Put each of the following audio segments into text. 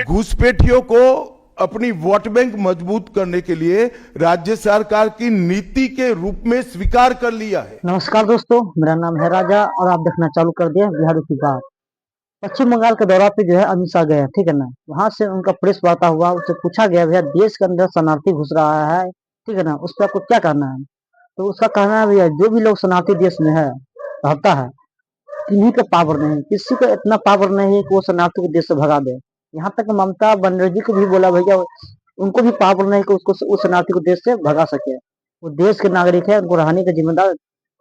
घुसपैठियों को अपनी वोट बैंक मजबूत करने के लिए राज्य सरकार की नीति के रूप में स्वीकार कर लिया है। नमस्कार दोस्तों, मेरा नाम है राजा और आप देखना चालू कर दिया बिहार की बात। पश्चिम बंगाल के दौरा पे जो है अमित शाह गए, ठीक है ना। वहां से उनका प्रेस वार्ता हुआ, उससे पूछा गया भैया देश के अंदर शरणार्थी घुस रहा है, ठीक है ना, उस पर आपको क्या कहना है। तो उसका कहना है भैया जो भी लोग शरणार्थी देश में है रहता है, किन्हीं का पावर नहीं, किसी का इतना पावर नहीं है कि वो शरणार्थी को देश से भगा दे। यहाँ तक ममता बनर्जी को भी बोला भैया उनको भी पावर नहीं कि उसको उस शरणार्थी को देश से भगा सके। वो देश के नागरिक है, उनको रहने का जिम्मेदार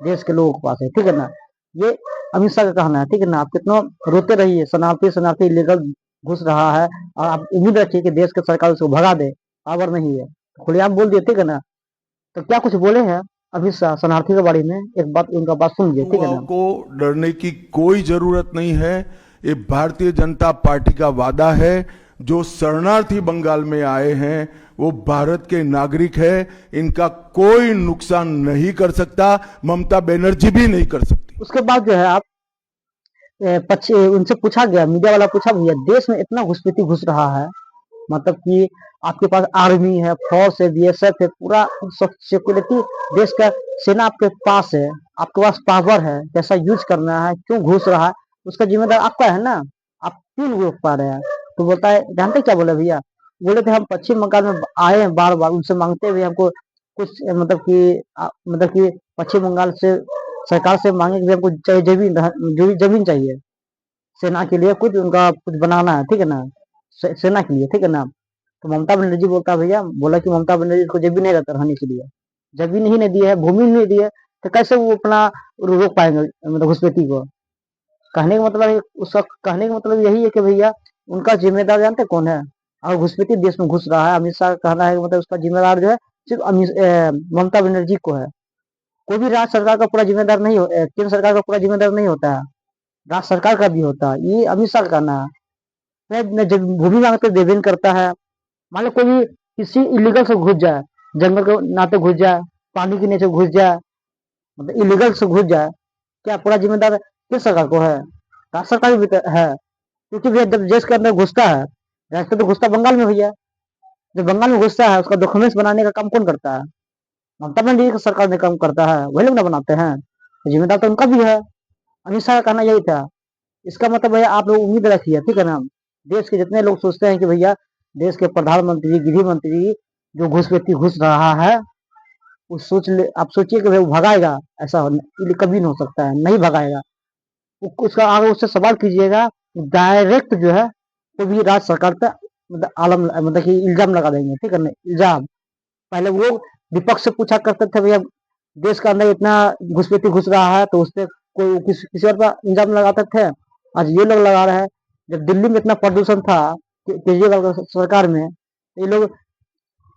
देश के लोगों के पास है, ठीक है ना। ये अमित शाह का कहना है, ठीक है ना। आप कितना रोते रहिए, शरणार्थी शरणार्थी इलीगल घुस रहा है और आप उम्मीद रखिए कि देश के सरकार उसको भगा दे, पावर नहीं है, खुलेआम बोल दिए, ठीक है ना। तो क्या कुछ बोले हैं अमित शाह शरणार्थी के बारे में, एक बात उनका बात सुनिए, ठीक है ना। को डरने की कोई जरूरत नहीं है। ये भारतीय जनता पार्टी का वादा है। जो शरणार्थी बंगाल में आए हैं वो भारत के नागरिक है, इनका कोई नुकसान नहीं कर सकता, ममता बनर्जी भी नहीं कर सकती। उसके बाद जो है आप उनसे पूछा गया, मीडिया वाला पूछा भैया देश में इतना घुसपैठी घुस रहा है, मतलब कि आपके पास आर्मी है, फोर्स है, बीएसएफ है, पूरा सिक्योरिटी देश का सेना आपके पास है, आपके पास पावर है, कैसा यूज करना है, क्यों घुस रहा है, उसका जिम्मेदार आपका है ना। आप क्यों नहीं रोक पा रहे हैं। तो बोलता है, जानते क्या बोले भैया, बोले थे हम पश्चिम बंगाल में आए हैं बार बार, उनसे मांगते हुए हमको कुछ मतलब कि पश्चिम बंगाल से सरकार से मांगे कि हमको चाहिए जमीन चाहिए सेना के लिए, कुछ उनका कुछ बनाना है, ठीक है ना, सेना के लिए, ठीक है ना। तो ममता बनर्जी बोलता है भैया, बोला कि ममता बनर्जी को जमीन नहीं रहता रहने के लिए, जमीन ही नहीं दी है, भूमि नहीं दी है, तो कैसे वो अपना रोक पाएंगे मतलब घुसपैठी को। कहने का मतलब उसका कहने का मतलब यही है कि भैया उनका जिम्मेदार जानते कौन है, और घुसपैठी देश में घुस रहा है। अमित शाह का कहना है मतलब उसका जिम्मेदार जो है सिर्फ ममता बनर्जी को है। कोई भी राज्य सरकार का पूरा जिम्मेदार नहीं हो, केंद्र सरकार का पूरा जिम्मेदार नहीं होता है, राज्य सरकार का भी होता है। ये अमित शाह का कहना है। जब भूमि मांगते देवेंद्र करता है, मान लो कोई भी किसी इलीगल से घुस जाए, जंगल के नाते घुस जाए, पानी के नीचे घुस जाए, मतलब इलीगल से घुस जाए, क्या पूरा जिम्मेदार किस सरकार को है, राज्य सरकार भी है। क्योंकि भैया जब देश के अंदर घुसता है, रास्ते तो घुसता बंगाल में भैया, जब बंगाल में घुसता है उसका डॉक्यूमेंट्स बनाने का काम कौन करता है, ममता बनर्जी की सरकार ने काम करता है, वही लोग ना बनाते हैं, तो जिम्मेदार तो उनका भी है। अमित शाह का कहना यही था। इसका मतलब भैया आप लोग उम्मीद रखिए, ठीक है ना। देश के जितने लोग सोचते हैं कि भैया देश के प्रधानमंत्री गृह मंत्री जो घुसपैठी घुस रहा है, आप सोचिए कि भाई वो भगाएगा, ऐसा कभी नहीं हो सकता है, नहीं भगाएगा। उसका आगे उससे सवाल कीजिएगा, डायरेक्ट जो है तो भी राज्य सरकार पे मतलब कि इल्जाम लगा देंगे, ठीक है ना, इल्जाम। पहले वो विपक्ष से पूछा करते थे भैया देश के अंदर इतना घुसपैठी घुस रहा है, तो उस पर कोई किसी और पर इल्जाम लगाते थे। आज ये लोग लगा रहे हैं। जब दिल्ली में इतना प्रदूषण था केजरीवाल सरकार में, ये लोग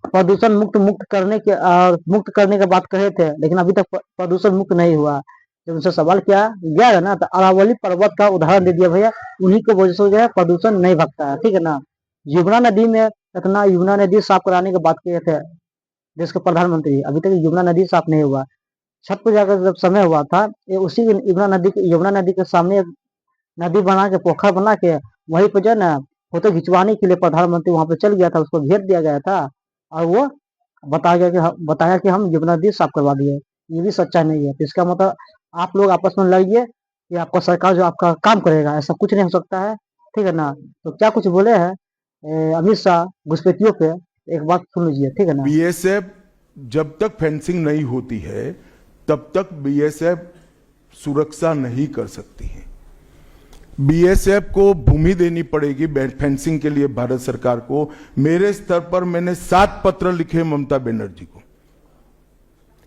प्रदूषण मुक्त करने की बात कहे थे, लेकिन अभी तक प्रदूषण मुक्त नहीं हुआ। जब उनसे सवाल किया गया है ना, तो अरावली पर्वत का उदाहरण दे दिया भैया, उन्हीं की वजह से जो है प्रदूषण नहीं भगता है, ठीक है ना। यमुना नदी में इतना यमुना नदी साफ कराने की बात किए थे देश के प्रधानमंत्री, अभी तक यमुना नदी साफ नहीं हुआ। छठ पूजा का जब समय हुआ था, ये उसी यमुना नदी के सामने नदी बना के, पोखर बना के, वहीं पे जो है ना फोटो खिंचवाने के लिए प्रधानमंत्री वहां पे चल गया था, उसको भेज दिया गया था, और वो बताया कि हम यमुना नदी साफ करवा दिए। ये भी सच्चा नहीं है। तो इसका मतलब आप लोग आपस में लड़िए कि आपका सरकार जो आपका काम करेगा, ऐसा कुछ नहीं हो सकता है, ठीक है ना। तो क्या कुछ बोले हैं अमित शाह घुसपैठियों पे, एक बात सुन लीजिए, ठीक है ना। बीएसएफ जब तक फेंसिंग नहीं होती है तब तक बीएसएफ सुरक्षा नहीं कर सकती है। बीएसएफ को भूमि देनी पड़ेगी फेंसिंग के लिए भारत सरकार को। मेरे स्तर पर मैंने 7 पत्र लिखे ममता बनर्जी को।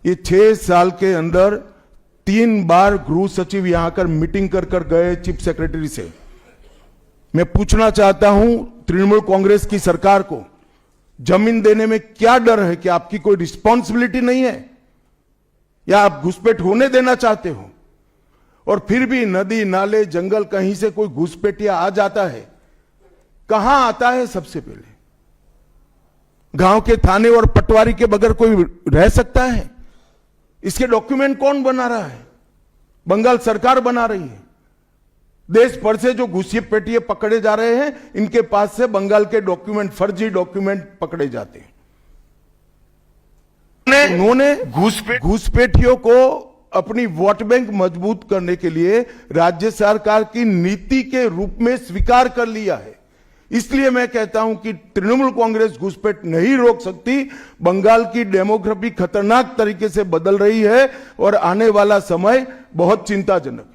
ये 6 साल के अंदर 3 बार गृह सचिव यहां आकर मीटिंग कर गए चीफ सेक्रेटरी से। मैं पूछना चाहता हूं तृणमूल कांग्रेस की सरकार को, जमीन देने में क्या डर है? कि आपकी कोई रिस्पॉन्सिबिलिटी नहीं है, या आप घुसपैठ होने देना चाहते हो? और फिर भी नदी नाले जंगल कहीं से कोई घुसपैठिया आ जाता है, कहां आता है? सबसे पहले गांव के थाने और पटवारी के बगैर कोई रह सकता है? इसके डॉक्यूमेंट कौन बना रहा है? बंगाल सरकार बना रही है। देश भर से जो घुसपैठिए पकड़े जा रहे हैं, इनके पास से बंगाल के डॉक्यूमेंट, फर्जी डॉक्यूमेंट पकड़े जाते हैं। उन्होंने घुसपैठियों को अपनी वोट बैंक मजबूत करने के लिए राज्य सरकार की नीति के रूप में स्वीकार कर लिया है। इसलिए मैं कहता हूं कि तृणमूल कांग्रेस घुसपैठ नहीं रोक सकती। बंगाल की डेमोग्राफी खतरनाक तरीके से बदल रही है और आने वाला समय बहुत चिंताजनक है।